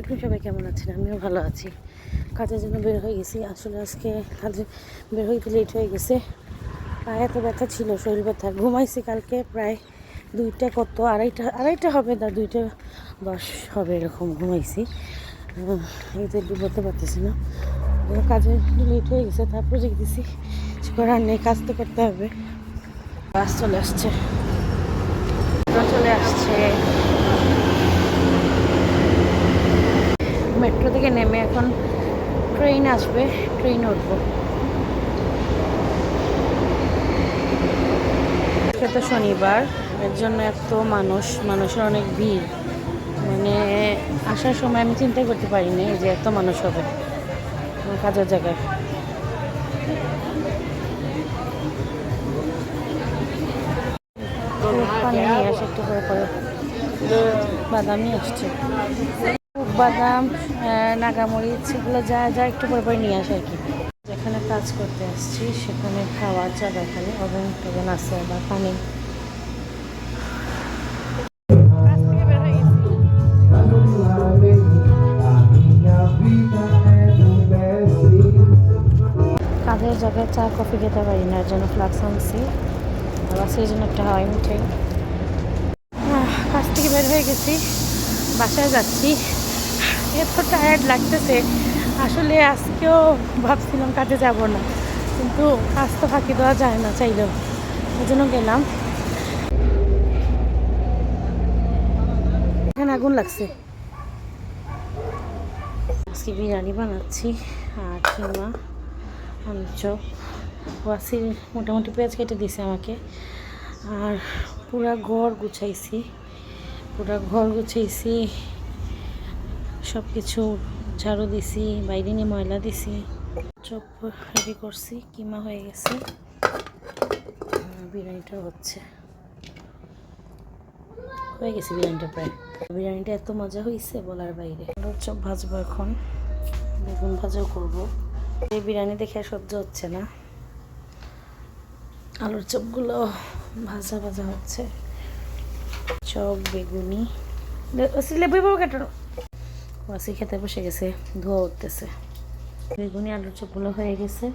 আলাইকুম, সবাই কেমন আছেন? আমিও ভালো আছি। কাজের জন্য বের হয়ে গেছি। আসলে আজকে কাজে বের হইতে লেট হয়ে গেছে। পায়ে এত ব্যথা ছিল, শরীর ব্যথা। ঘুমাইছি কালকে প্রায় 2টা কত আড়াইটা হবে না, 2টা 10 হবে এরকম ঘুমাইছি। এই তো একটু বলতে পারতেছি না, কাজে লেট হয়ে গেছে। তারপর দেখতেছি করার নেই, কাজ তো করতে হবে। বাস চলে আসছে। মেট্রো থেকে নেমে এখন ট্রেন আসবে, ট্রেনে উঠবো। আজকে তো শনিবার, এর জন্য এত মানুষের অনেক ভিড়। মানে আসার সময় আমি চিন্তা করতে পারিনি যে এত মানুষ হবে আমার কাজের জায়গায়। পানি নিয়ে আসে একটু পরে পরে, বাদাম নিয়ে আসছে। বাদাম, নাগামরিচ, এগুলো যা যা একটু পরে পরে নিয়ে আসে আর কি। যেখানে কাজ করতে আসছি সেখানে খাওয়ার জায়গা, এখানে ওভেন টোভেন আছে, বা পানি। কাজের জায়গায় চা কফি খেতে পারি না, এর জন্য ফ্লাক্স আনছি। আবার সেই জন্য একটা হাওয়াই মিঠাই। কাজ থেকে বের হয়ে গেছি, বাসায় যাচ্ছি। এত টায়ার্ড লাগতেছে। আসলে আজকেও ভাবছিলাম কাজে যাব না, কিন্তু কাজ তো ফাঁকি দেওয়া যায় না চাইলেও, এই জন্য গেলাম। এখানে আগুন লাগছে। আজকে বিরিয়ানি বানাচ্ছি, আর কিমা, আলুর চপ। ওয়াসির মোটামুটি পেঁয়াজ কেটে দিছে আমাকে। আর পুরা ঘর গুছাইছি, সব কিছু ঝাড়ু দিছি, বাইরে নিয়ে ময়লা দিছি। চপ রেডি করছি, কিমা হয়ে গেছে, বিরিয়ানিটা হয়ে গেছে বিরিয়ানিটা প্রায়। বিরিয়ানিটা এত মজা হয়েছে বলার বাইরে। আলুর চপ ভাজবো এখন, বেগুন ভাজাও করবো। এই বিরিয়ানি দেখে সহ্য হচ্ছে না। আলুর চপগুলো ভাজা ভাজা হচ্ছে। চপ, বেগুনি, লেবু কেটে ওয়াসি খেতে বসে গেছে, ধোয়া উঠতেছে। বেগুনি আলুর চপগুলো হয়ে গেছে।